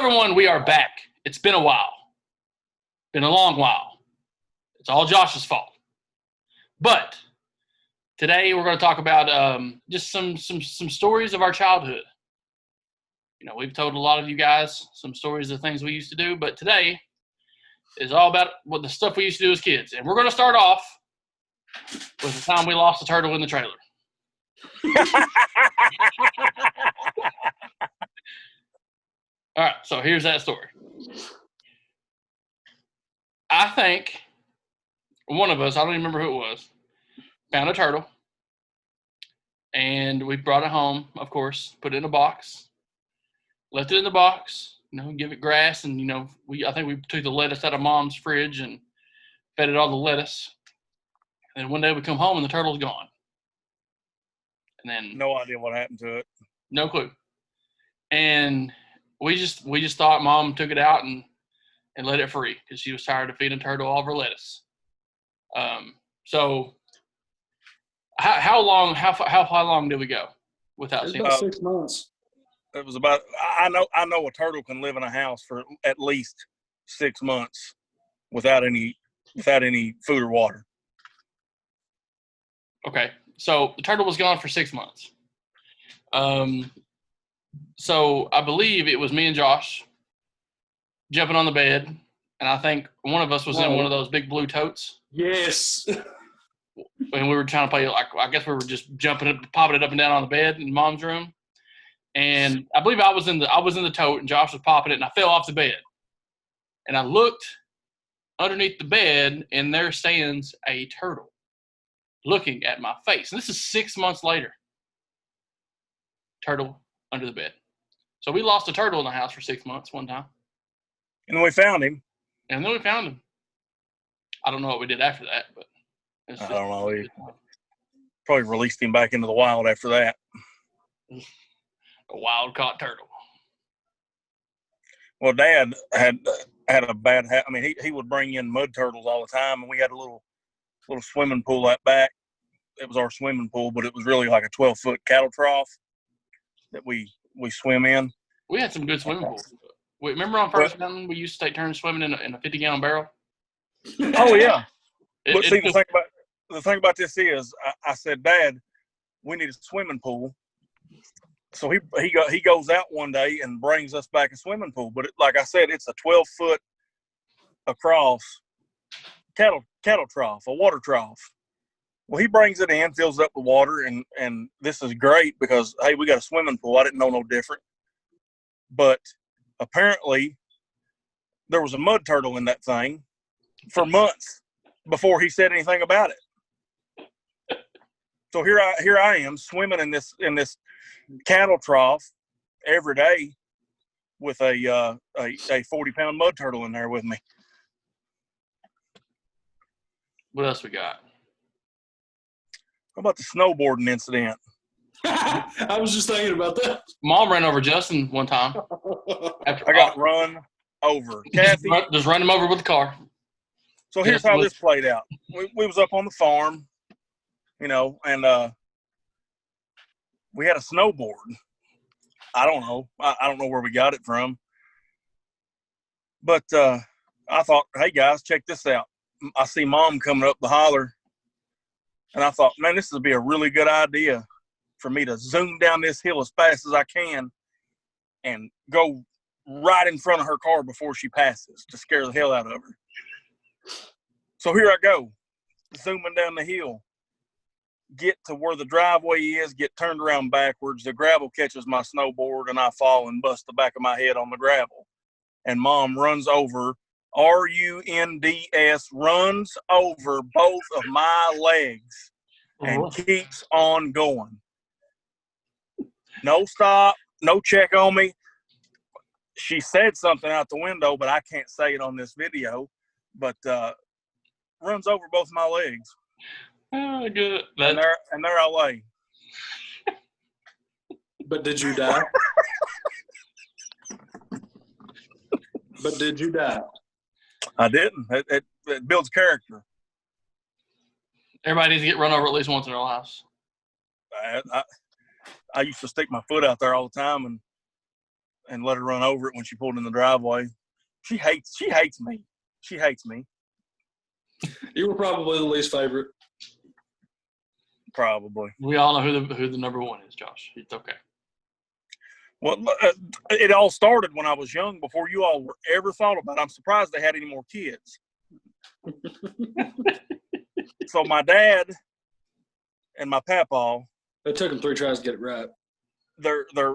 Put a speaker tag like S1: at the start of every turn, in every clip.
S1: everyone, we are back. It's been a while. Been a long while. It's all Josh's fault. But today we're going to talk about just some stories of our childhood. You know, we've told a lot of you guys some stories of things we used to do, but today is all about what the stuff we used to do as kids. And we're going to start off with the time we lost a turtle in the trailer. All right, so here's that story. I think one of us, I don't even remember who it was, found a turtle. And we brought it home, of course, put it in a box, left it in the box, give it grass. And, I think we took the lettuce out of Mom's fridge and fed it all the lettuce. And then one day we come home and the turtle's gone. And then
S2: no idea what happened to it.
S1: No clue. And we just thought Mom took it out and let it free because she was tired of feeding turtle all of her lettuce. So how long did we go without seeing?
S3: About 6 months.
S2: It was about. I know a turtle can live in a house for at least 6 months without any food or water.
S1: Okay, so the turtle was gone for 6 months. So I believe it was me and Josh jumping on the bed, and I think one of us was in one of those big blue totes.
S3: Yes.
S1: And we were trying to play, I guess we were just jumping it, popping it up and down on the bed in Mom's room. And I believe I was in the tote, and Josh was popping it, and I fell off the bed. And I looked underneath the bed, and there stands a turtle looking at my face. And this is 6 months later. Turtle under the bed. So we lost a turtle in the house for 6 months one time.
S2: And then we found him.
S1: I don't know what we did after that, but
S2: I don't know. We probably released him back into the wild after that.
S1: A wild caught turtle.
S2: Well, Dad had a bad habit. I mean, he would bring in mud turtles all the time, and we had a little swimming pool out back. It was our swimming pool, but it was really like a 12-foot cattle trough that we swim in.
S1: We had some good swimming pools. Remember on First Mountain, we used to take turns swimming in a 50-gallon barrel?
S2: Oh, yeah. But see, the thing about this is, I said, Dad, we need a swimming pool. So he goes out one day and brings us back a swimming pool. But like I said, it's a 12-foot across cattle trough, a water trough. Well, he brings it in, fills it up with water, and this is great because, hey, we got a swimming pool. I didn't know no different. But apparently there was a mud turtle in that thing for months before he said anything about it. So here I am swimming in this cattle trough every day with a 40-pound mud turtle in there with me.
S1: What else we got?
S2: How about the snowboarding incident?
S3: I was just thinking about that.
S1: Mom ran over Justin one time.
S2: I got run over. Kathy
S1: just run him over with the car.
S2: So here's how this played out. We was up on the farm, and we had a snowboard. I don't know. I don't know where we got it from. But I thought, hey, guys, check this out. I see Mom coming up the holler. And I thought, man, this would be a really good idea for me to zoom down this hill as fast as I can and go right in front of her car before she passes to scare the hell out of her. So here I go, zooming down the hill, get to where the driveway is, get turned around backwards. The gravel catches my snowboard, and I fall and bust the back of my head on the gravel. And Mom runs over, RUNDS, runs over both of my legs and keeps on going. No stop, no check on me. She said something out the window, but I can't say it on this video. But runs over both my legs.
S1: Oh, good.
S2: And there I lay.
S3: But did you die? But did you die?
S2: I didn't. It builds character.
S1: Everybody needs to get run over at least once in their lives.
S2: I used to stick my foot out there all the time and let her run over it when she pulled in the driveway. She hates me. She hates me.
S3: You were probably the least favorite.
S2: Probably.
S1: We all know who the number one is, Josh. It's okay.
S2: Well, it all started when I was young, before you all were ever thought about it. I'm surprised they had any more kids. So my dad and my papa,
S3: It took them 3 tries to get it right.
S2: they're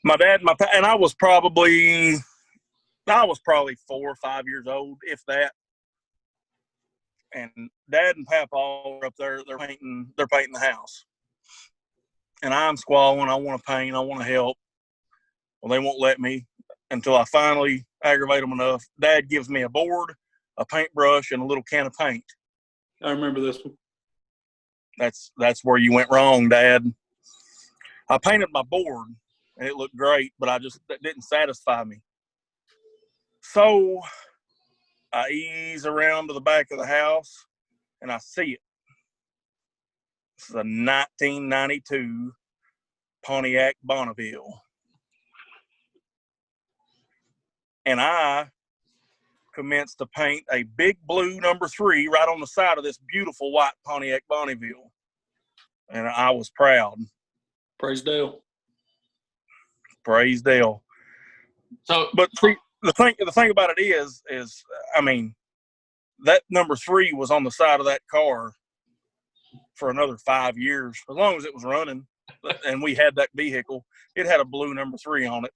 S2: my dad, and I was probably 4 or 5 years old, if that. And Dad and Papa are up there. They're painting the house. And I'm squalling. I want to paint. I want to help. Well, they won't let me until I finally aggravate them enough. Dad gives me a board, a paintbrush, and a little can of paint.
S3: I remember this one.
S2: That's where you went wrong, Dad. I painted my board, and it looked great, but that didn't satisfy me. So I ease around to the back of the house, and I see it. This is a 1992 Pontiac Bonneville. And I commenced to paint a big blue number 3 right on the side of this beautiful white Pontiac Bonneville. And I was proud.
S3: Praise Dale.
S2: Praise Dale.
S1: So,
S2: but see, the thing about it is, I mean, that number 3 was on the side of that car for another 5 years, as long as it was running, and we had that vehicle. It had a blue number 3 on it.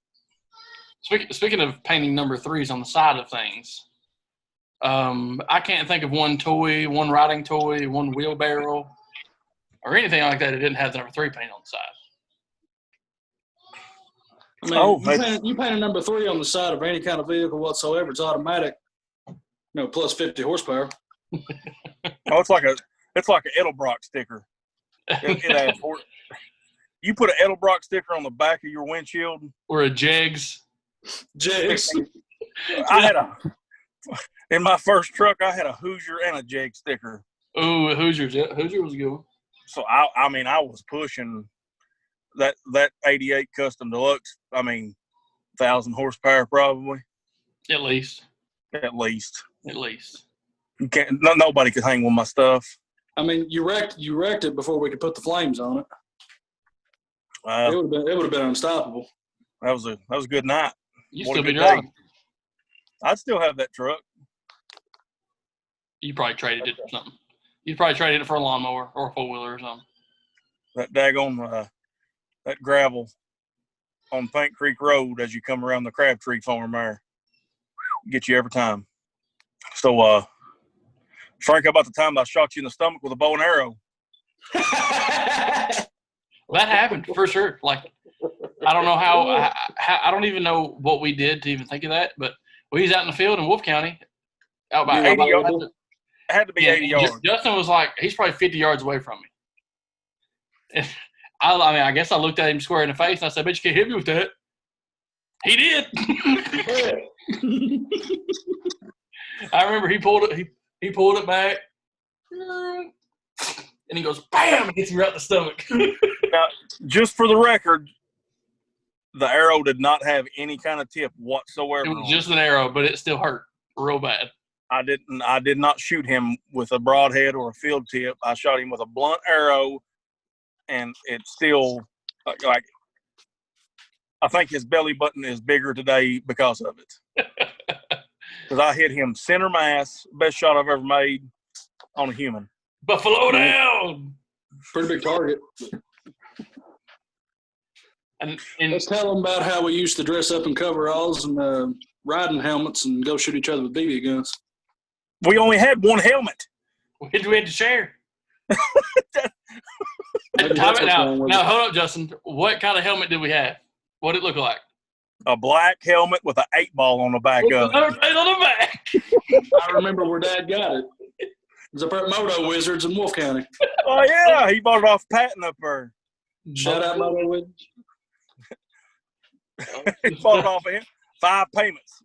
S1: Speaking of painting number 3s on the side of things, I can't think of one toy, one riding toy, one wheelbarrow, or anything like that didn't have the number 3 paint on the side.
S3: I mean, you paint a number 3 on the side of any kind of vehicle whatsoever, it's automatic. Plus 50 horsepower.
S2: Oh, it's like a Edelbrock sticker. It adds for it. You put an Edelbrock sticker on the back of your windshield,
S1: or a Jegs.
S2: In my first truck, I had a Hoosier and a Jag sticker.
S1: Ooh, Hoosier was a good one.
S2: So I mean, I was pushing that 88 Custom Deluxe. I mean, 1,000 horsepower probably.
S1: At least.
S2: You can't. Nobody could hang with my stuff.
S3: I mean, you wrecked it before we could put the flames on it. It would have been unstoppable.
S2: That was a good night.
S1: You still be driving.
S2: I'd still have that truck.
S1: You probably traded it for something. You probably traded it for a lawnmower or a 4-wheeler or something.
S2: That daggone that gravel on Paint Creek Road as you come around the Crabtree farm there, get you every time. So, Frank, how about the time I shot you in the stomach with a bow and arrow?
S1: Well, that happened for sure. Like, I don't know how I don't even know what we did to even think of that, but we was out in the field in Wolf County, out by
S2: 80 yards. It had to be 80 yards.
S1: Justin was like, he's probably 50 yards away from me. And I guess I looked at him square in the face and I said, "Bet you can't hit me with that." He did. I remember he pulled it back, and he goes, "Bam!" and hits me right in the stomach.
S2: Now, just for the record, the arrow did not have any kind of tip whatsoever.
S1: It was just an arrow, but it still hurt real bad.
S2: I did not shoot him with a broadhead or a field tip. I shot him with a blunt arrow, and it's still like I think his belly button is bigger today because of it. Because I hit him center mass, best shot I've ever made on a human.
S1: Buffalo down.
S3: Pretty big target.
S1: And
S3: let's tell them about how we used to dress up in coveralls and riding helmets and go shoot each other with BB guns.
S2: We only had one helmet.
S1: We had to share. Now, hold up, Justin. What kind of helmet did we have? What did it look like?
S2: A black helmet with an 8-ball on the back of it.
S1: On the back.
S3: I remember where Dad got it. It was up at Moto Wizards in Wolf County.
S2: Oh, yeah. He bought it off Patton up there.
S3: Shout out Moto Wizards.
S2: He bought it off of him. 5 payments.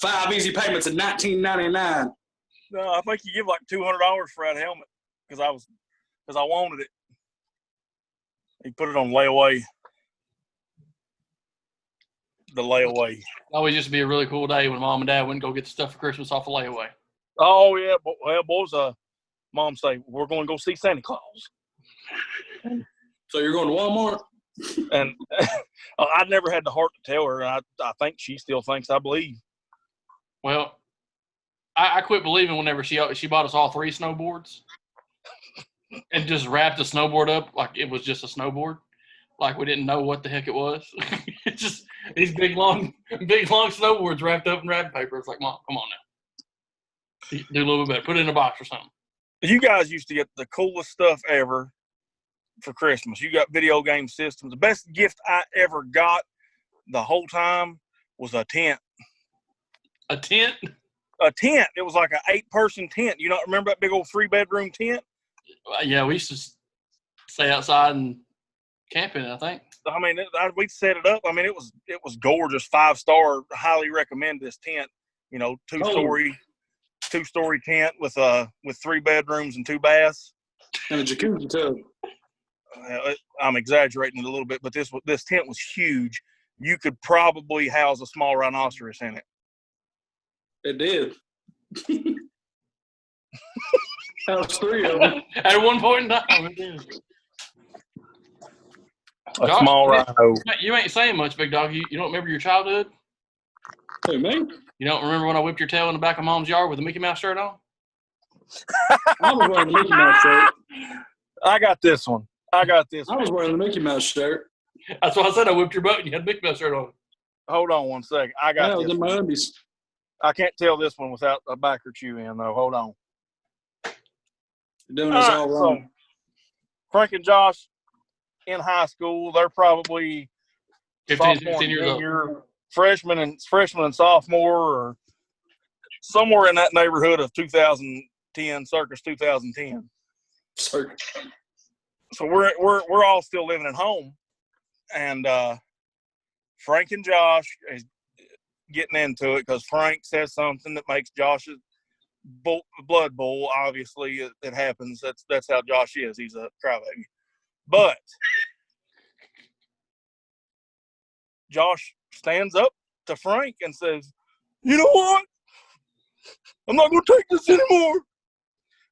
S3: 5 easy payments in $19.99.
S2: No, I think you give like $200 for that helmet because I wanted it. He put it on layaway. the layaway.
S1: It always used to be a really cool day when Mom and Dad wouldn't go get the stuff for Christmas off a layaway.
S2: Oh yeah, well, boys. Mom say we're going to go see Santa Claus.
S3: So you're going to Walmart?
S2: And I never had the heart to tell her. And I think she still thinks I believe.
S1: Well, I quit believing whenever she bought us all 3 snowboards and just wrapped the snowboard up like it was just a snowboard, like we didn't know what the heck it was. It's just these big long snowboards wrapped up in wrapping paper. It's like, Mom, come on now, do a little bit better. Put it in a box or something.
S2: You guys used to get the coolest stuff ever for Christmas. You got video game systems. The best gift I ever got the whole time was a tent.
S1: A tent?
S2: A tent. It was like an 8-person tent. You don't remember that big old 3-bedroom tent?
S1: Yeah, we used to stay outside and camp in it, I think.
S2: I mean, we'd set it up. I mean, it was gorgeous, 5-star. Highly recommend this tent. You know, two-story tent with 3 bedrooms and 2 baths.
S3: And a jacuzzi tub.
S2: I'm exaggerating it a little bit, but this tent was huge. You could probably house a small rhinoceros in it.
S3: It did. That was 3 of them.
S1: At one point in time, it did.
S2: A small rhino.
S1: You ain't saying much, big dog. You don't remember your childhood?
S3: Who, me?
S1: You don't remember when I whipped your tail in the back of Mom's yard with a Mickey Mouse shirt on?
S3: I was wearing the Mickey Mouse shirt.
S2: I got this one.
S3: I was wearing the Mickey Mouse shirt.
S1: That's why I said I whipped your butt and you had a Mickey Mouse shirt on.
S2: Hold on one second. I got
S3: this. In my undies.
S2: I can't tell this one without a backer chew in, though. Hold on.
S3: You're doing this all wrong.
S2: So, Frank and Josh in high school, they're probably
S1: 15, 16 years old.
S2: Freshman and sophomore, or somewhere in that neighborhood of 2010, circa 2010. So we're all still living at home, and Frank and Josh is getting into it because Frank says something that makes Josh's blood boil. Obviously, it happens. That's how Josh is. He's a crybaby. But Josh stands up to Frank and says, "You know what? I'm not going to take this anymore."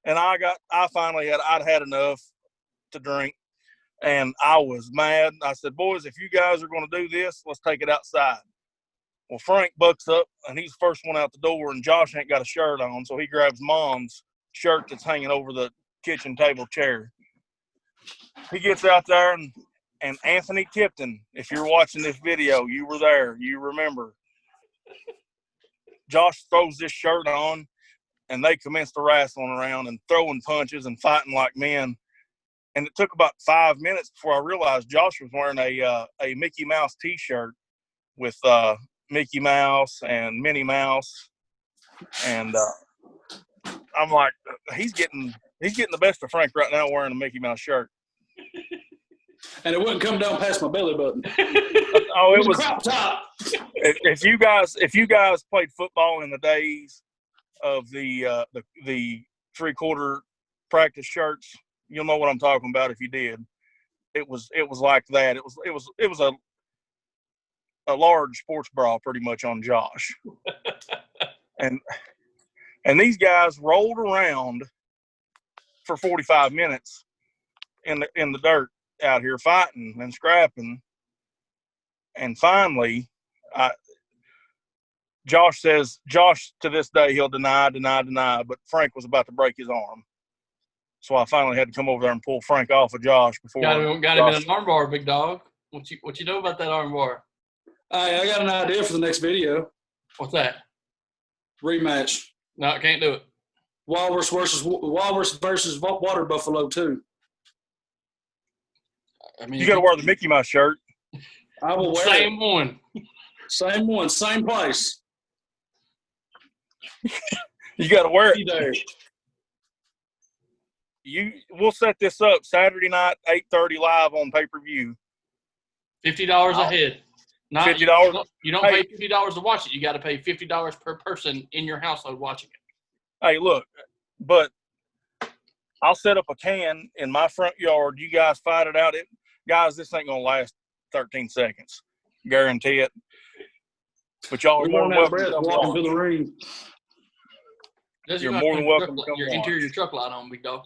S2: And I'd had enough to drink, and I was mad. I said, "Boys, if you guys are going to do this, let's take it outside." Well, Frank bucks up, and he's the first one out the door, and Josh ain't got a shirt on, so he grabs Mom's shirt that's hanging over the kitchen table chair. He gets out there, and Anthony Tipton, if you're watching this video, you were there. You remember. Josh throws this shirt on, and they commence to wrestling around and throwing punches and fighting like men. And it took about 5 minutes before I realized Josh was wearing a Mickey Mouse T-shirt with Mickey Mouse and Minnie Mouse. And I'm like, he's getting the best of Frank right now wearing a Mickey Mouse shirt.
S3: And it wouldn't come down past my belly button.
S2: Oh, it was
S3: crop top.
S2: If you guys played football in the days of the 3/4 practice shirts, you'll know what I'm talking about. If you did, it was like that. It was a large sports bra pretty much on Josh, and these guys rolled around for 45 minutes in the dirt out here fighting and scrapping. And finally, Josh to this day, he'll deny, but Frank was about to break his arm. So I finally had to come over there and pull Frank off of Josh before.
S1: Got him in an arm bar, big dog. What you know about that arm bar?
S3: I got an idea for the next video.
S1: What's that?
S3: Rematch.
S1: No, I can't do it.
S3: Walrus versus Water Buffalo 2.
S1: I mean,
S2: you got to wear the Mickey Mouse shirt.
S3: I will wear
S1: Same
S3: it.
S1: one.
S3: Same one, same place.
S2: You got to wear it. We'll set this up Saturday night, 8:30 live on pay-per-view.
S1: $50 a head.
S2: $50.
S1: You don't pay $50 to watch it. You got to pay $50 per person in your household watching it.
S2: Hey, look, but I'll set up a can in my front yard. You guys fight it out. Guys, this ain't gonna last 13 seconds. Guarantee it. But y'all are
S3: We
S2: more
S3: won't
S2: than
S3: have
S2: welcome
S3: bread
S2: to
S3: to
S2: come
S3: walk into
S2: watch.
S3: the ring.
S2: You're more than welcome to come
S1: your
S2: watch.
S1: interior truck light on, big dog.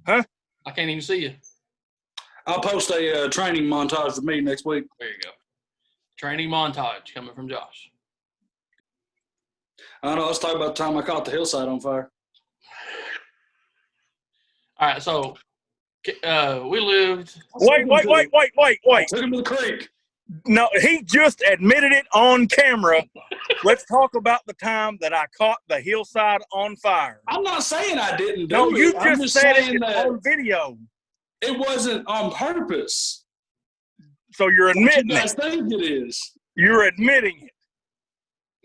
S2: Huh?
S1: I can't even see you.
S3: I'll post a training montage for me next week.
S1: There you go. Training montage coming from Josh.
S3: I know. Let's talk about the time I caught the hillside on fire.
S1: All right, so we lived.
S2: Wait.
S3: I took him to the creek.
S2: No, he just admitted it on camera. Let's talk about the time that I caught the hillside on fire.
S3: I'm not saying I didn't do
S2: No,
S3: it.
S2: you
S3: I'm
S2: just said
S3: saying
S2: it
S3: that
S2: on video.
S3: it wasn't on purpose.
S2: So you're
S3: What
S2: admitting
S3: you guys
S2: it.
S3: think it is.
S2: You're admitting it.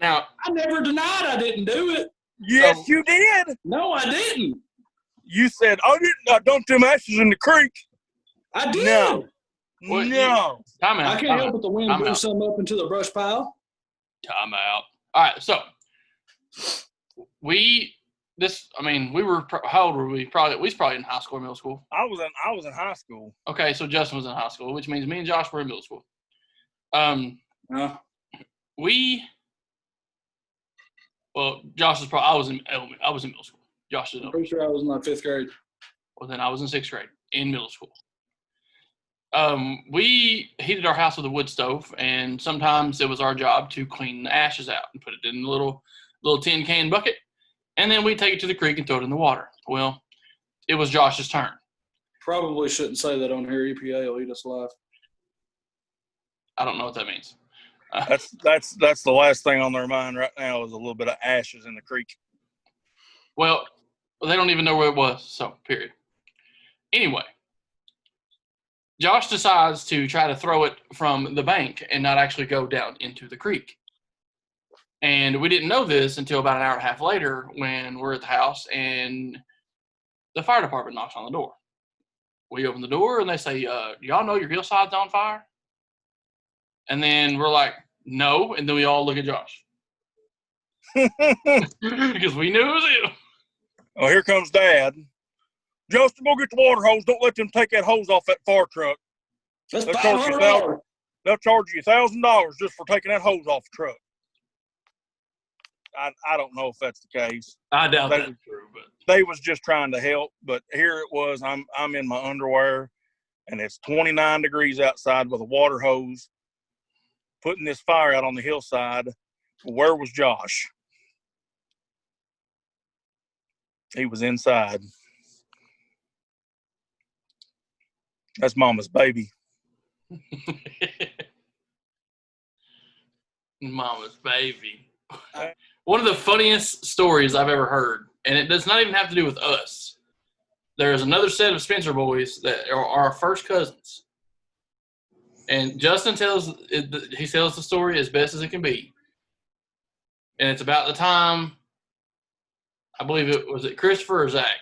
S1: Now,
S3: I never denied I didn't do it.
S2: Yes, you did.
S3: No, I didn't.
S2: You said, "Oh, I dumped them ashes in the creek."
S3: I did.
S2: No.
S1: Well,
S2: No.
S1: time out.
S3: I can't help but the wind
S1: Time
S3: blew
S1: out.
S3: some up into the brush pile.
S1: Time out. All right, so we were. How old were we? We was probably in high school or middle school.
S2: I was in high school.
S1: Okay, so Justin was in high school, which means me and Josh were in middle school.
S3: No.
S1: Josh was probably. I was in middle school. Josh was in
S3: I'm pretty sure I was in like 5th grade.
S1: Well, then I was in 6th grade in middle school. We heated our house with a wood stove, and sometimes it was our job to clean the ashes out and put it in a little tin can bucket, and then we'd take it to the creek and throw it in the water. Well, it was Josh's turn.
S3: Probably shouldn't say that on here. EPA will eat us alive.
S1: I don't know what that means.
S2: That's the last thing on their mind right now is a little bit of ashes in the creek.
S1: Well, they don't even know where it was, so period. Anyway, Josh decides to try to throw it from the bank and not actually go down into the creek. And we didn't know this until about an hour and a half later when we're at the house and the fire department knocks on the door. We open the door and they say, do y'all know your hillside's on fire? And then we're like, no. And then we all look at Josh. Because we knew it was him.
S2: Oh, here comes Dad. Justin, go get the water hose. Don't let them take that hose off that fire truck.
S3: That's
S2: They'll charge you $1,000 just for taking that hose off the truck. I don't know if that's the case.
S1: I doubt that's true, but
S2: they was just trying to help. But here it was. I'm in my underwear, and it's 29 degrees outside with a water hose, putting this fire out on the hillside. Where was Josh? He was inside. That's Mama's baby.
S1: Mama's baby. One of the funniest stories I've ever heard, and it does not even have to do with us. There is another set of Spencer boys that are our first cousins. And Justin tells the story as best as it can be. And it's about the time, I believe it Christopher or Zach?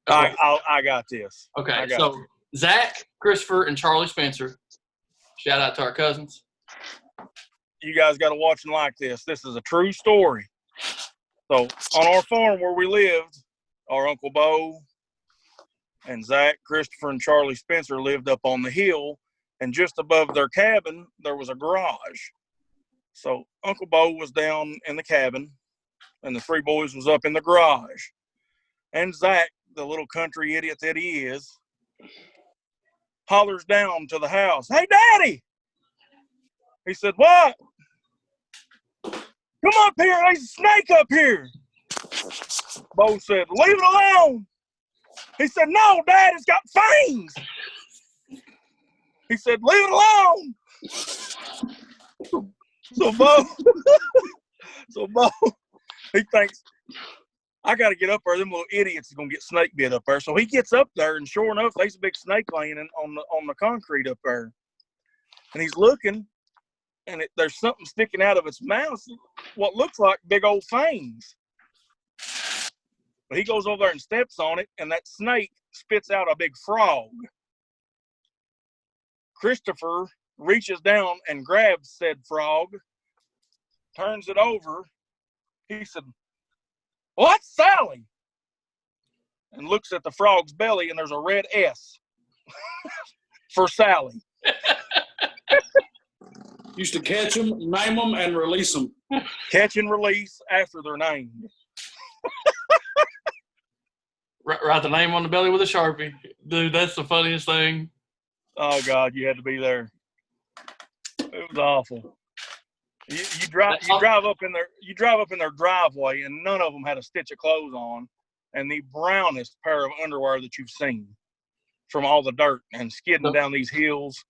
S2: I got this.
S1: Okay, so Zach, Christopher, and Charlie Spencer. Shout out to our cousins.
S2: You guys got to watch and like this. This is a true story. So on our farm where we lived, our Uncle Bo and Zach, Christopher, and Charlie Spencer lived up on the hill, and just above their cabin, there was a garage. So Uncle Bo was down in the cabin, and the three boys was up in the garage. And Zach, the little country idiot that he is, hollers down to the house, "Hey, Daddy!" He said, "What?" "Come up here, there's a snake up here." Bo said, "Leave it alone." He said, "No, Dad, it's got fangs." He said, "Leave it alone." So Bo, he thinks, I got to get up there. Them little idiots are going to get snake bit up there. So he gets up there, and sure enough, there's a big snake laying on the concrete up there. And he's looking, and there's something sticking out of its mouth, what looks like big old fangs. But he goes over there and steps on it, and that snake spits out a big frog. Christopher reaches down and grabs said frog, turns it over. He said, "What's Sally?" And looks at the frog's belly, and there's a red S for Sally.
S3: Used to catch them, name them, and release them.
S2: Catch and release after they're named.
S1: Write the name on the belly with a Sharpie. Dude, that's the funniest thing.
S2: Oh, God, you had to be there. It was awful. You drive up in their driveway, and none of them had a stitch of clothes on, and the brownest pair of underwear that you've seen from all the dirt and skidding down these hills.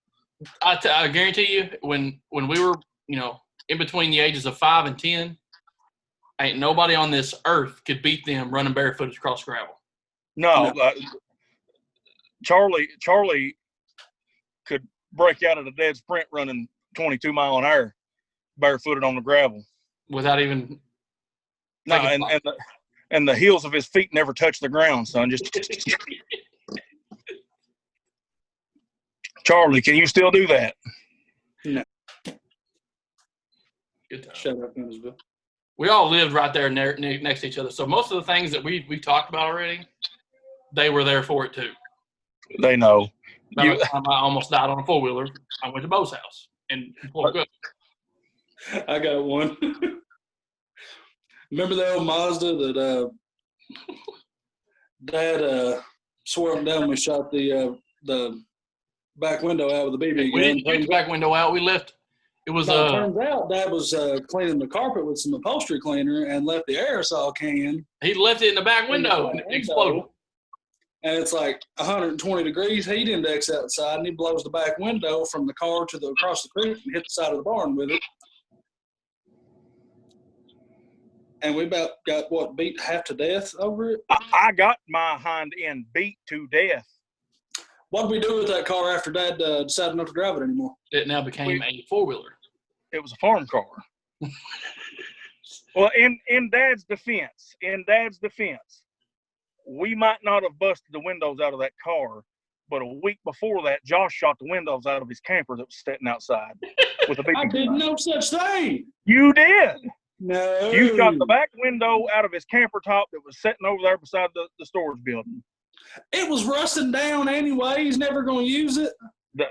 S1: I guarantee you, when we were, in between the ages of 5 and 10, ain't nobody on this earth could beat them running barefooted across gravel.
S2: No. Charlie could break out at a dead sprint running 22 mile an hour barefooted on the gravel
S1: without even
S2: and the heels of his feet never touched the ground, son. Just Charlie, can you still do that?
S3: No.
S1: Good time.
S3: Shut up, Huntersville.
S1: We all lived right there next to each other, so most of the things that we talked about already, they were there for it too.
S2: They know.
S1: I almost died on a 4-wheeler. I went to Bo's house and woke up.
S3: I got one. Remember the old Mazda that Dad swore up down when we shot the back window out with the BB gun?
S1: We didn't shoot the back window out. We left. It was.
S3: Turns out Dad was cleaning the carpet with some upholstery cleaner and left the aerosol can.
S1: He left it in the back window and it exploded.
S3: And it's like 120 degrees heat index outside, and he blows the back window from the car across the creek and hit the side of the barn with it. And we about got, beat half to death over it?
S2: I got my hind end beat to death.
S3: What did we do with that car after Dad decided not to drive it anymore?
S1: It now became a 4-wheeler.
S2: It was a farm car. Well, in Dad's defense, we might not have busted the windows out of that car, but a week before that, Josh shot the windows out of his camper that was sitting outside with a BB gun.
S3: I did no such thing.
S2: You did.
S3: No.
S2: You shot the back window out of his camper top that was sitting over there beside the storage building.
S3: It was rusting down anyway. He's never going to use it.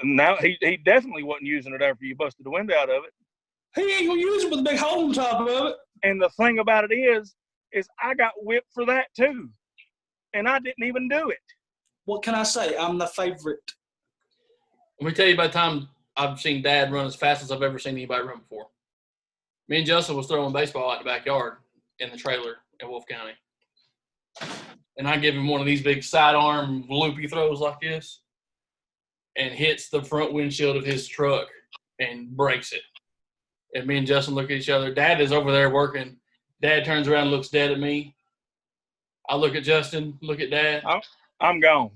S2: Now he definitely wasn't using it after you busted the window out of it.
S3: He ain't going to use it with a big hole on top of it.
S2: And the thing about it is I got whipped for that too. And I didn't even do it.
S3: What can I say? I'm the favorite.
S1: Let me tell you about the time I've seen Dad run as fast as I've ever seen anybody run before. Me and Justin was throwing baseball out the backyard in the trailer in Wolf County. And I give him one of these big sidearm loopy throws like this and hits the front windshield of his truck and breaks it. And me and Justin look at each other. Dad is over there working. Dad turns around and looks dead at me. I look at Justin, look at Dad.
S2: I'm gone.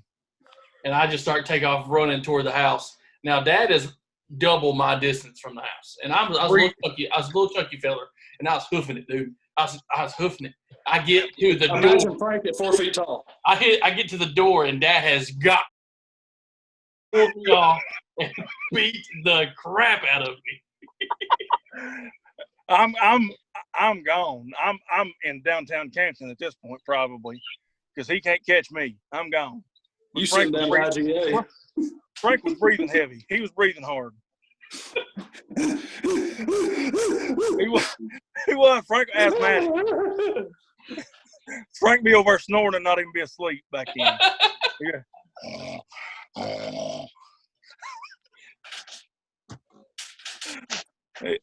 S1: And I just start take off running toward the house. Now, Dad is double my distance from the house. And I was a little chunky feller, and I was hoofing it, dude. I was hoofing it. I get to the door.
S3: Imagine Frank at 4 feet tall.
S1: I get to the door, and Dad has got me off and beat the crap out of me.
S2: I'm gone. I'm in downtown Canton at this point probably because he can't catch me. I'm gone.
S3: You sitting down by IGA.
S2: Frank was breathing heavy. He was breathing hard. He was. Frank asthmatic. Frank be over snoring and not even be asleep back then. Yeah.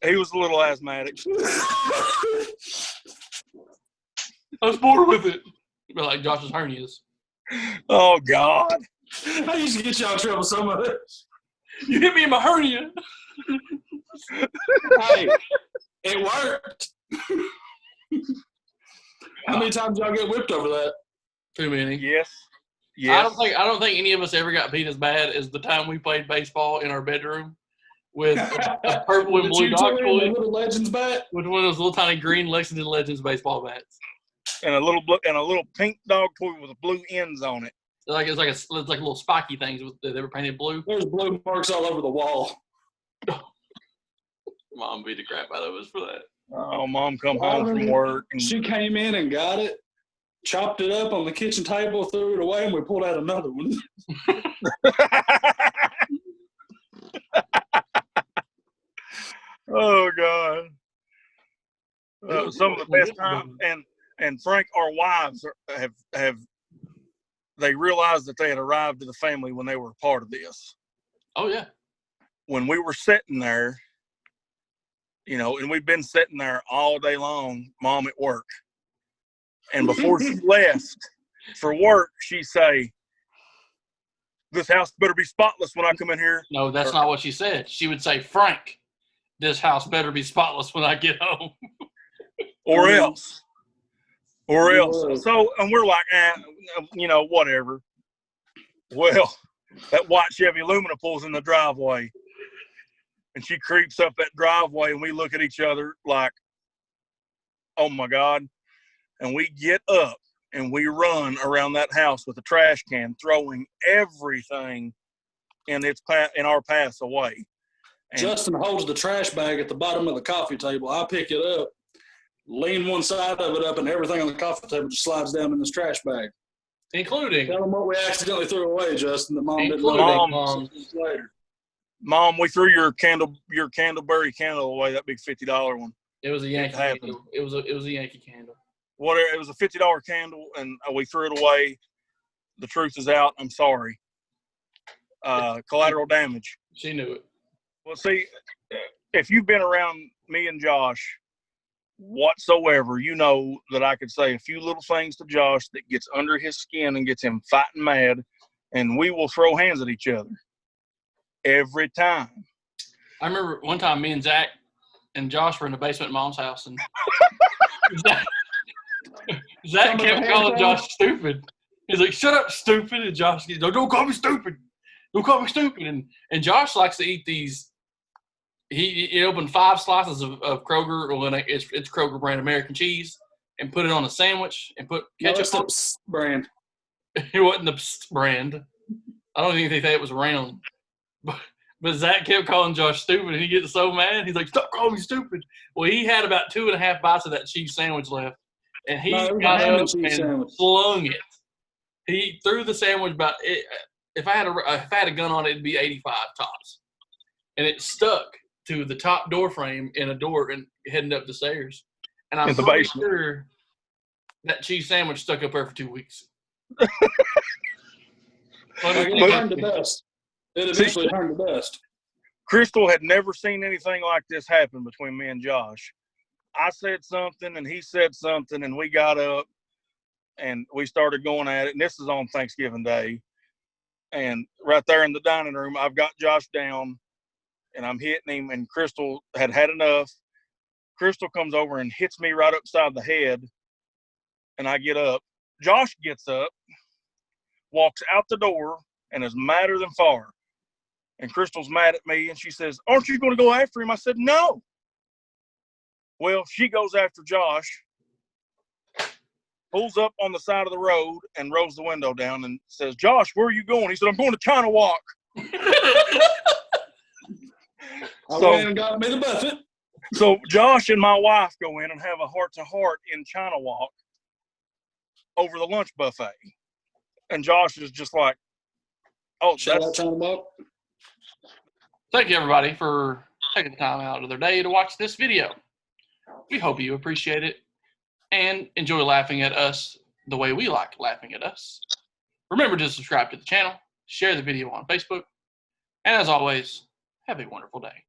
S2: He was a little asthmatic.
S1: I was bored with it. Like Josh's hernias.
S2: Oh, God.
S3: I used to get y'all in trouble so much.
S1: You hit me in my hernia.
S3: Hey, it worked. How many times y'all get whipped over that?
S1: Too many.
S2: Yes.
S1: I don't think any of us ever got beat as bad as the time we played baseball in our bedroom with a purple and blue dog toy.
S3: Little Legends bat.
S1: With one of those little tiny green Lexington Legends baseball bats.
S2: And a little pink dog toy with blue ends on it.
S1: It's like little spiky things they were painted blue.
S3: There's blue marks all over the wall.
S1: Mom beat the crap out of us for that.
S2: Oh, Mom come home from work.
S3: She came in and got it, chopped it up on the kitchen table, threw it away, and we pulled out another one.
S2: Oh God. Some of the best times, and Frank, our wives have they realized that they had arrived to the family when they were a part of this.
S1: Oh yeah.
S2: When we were sitting there, and we've been sitting there all day long, Mom at work, and before she left for work, she'd say, "This house better be spotless when I come in here."
S1: No, that's not what she said. She would say, "Frank, this house better be spotless when I get home."
S2: Or else. So, and we're like, whatever. Well, that white Chevy Lumina pulls in the driveway, and she creeps up that driveway, and we look at each other like, oh my God. And we get up and we run around that house with a trash can, throwing everything in our paths away. And
S3: Justin holds the trash bag at the bottom of the coffee table. I pick it up, lean one side of it up, and everything on the coffee table just slides down in this trash bag.
S1: Including.
S3: Tell them what we accidentally threw away, Justin, that Mom didn't
S1: know.
S3: Later.
S2: Mom, we threw your Candleberry candle away, that big $50 one.
S1: It was a Yankee candle. It was a Yankee candle.
S2: Whatever, it was a $50 candle, and we threw it away. The truth is out. I'm sorry. Collateral damage.
S1: She knew it.
S2: Well, see, if you've been around me and Josh whatsoever, you know that I could say a few little things to Josh that gets under his skin and gets him fighting mad, and we will throw hands at each other every time.
S1: I remember one time me and Zach and Josh were in the basement at Mom's house, and Zach kept calling Josh stupid. He's like, "Shut up, stupid!" And Josh, "Don't call me stupid. Don't call me stupid." And Josh likes to eat these. He opened 5 slices of Kroger, well, it's Kroger brand American cheese, and put it on a sandwich and put ketchup on it.
S3: Brand.
S1: It wasn't the brand. I don't even think it was around. But Zach kept calling Josh stupid, and he gets so mad. He's like, "Stop calling me stupid." Well, he had about 2.5 bites of that cheese sandwich left, and he got up and flung it. He threw the sandwich about it. If I had a gun on it, it'd be 85 tops, and it stuck to the top door frame in a door and heading up the stairs. And I'm pretty sure that cheese sandwich stuck up there for 2 weeks.
S3: It turned to dust. It eventually turned to dust.
S2: Crystal had never seen anything like this happen between me and Josh. I said something and he said something, and we got up and we started going at it. And this is on Thanksgiving Day. And right there in the dining room, I've got Josh down and I'm hitting him, and Crystal had enough. Crystal comes over and hits me right upside the head, and I get up. Josh gets up, walks out the door, and is madder than far. And Crystal's mad at me, and she says, "Aren't you going to go after him?" I said, "No." Well, she goes after Josh, pulls up on the side of the road and rolls the window down and says, "Josh, where are you going?" He said, "I'm going to China Walk."
S3: I went and got me the buffet.
S2: So Josh and my wife go in and have a heart-to-heart in China Walk over the lunch buffet. And Josh is just like, "Oh, that's
S3: China Walk."
S1: Thank you, everybody, for taking the time out of their day to watch this video. We hope you appreciate it and enjoy laughing at us the way we like laughing at us. Remember to subscribe to the channel, share the video on Facebook, and as always, have a wonderful day.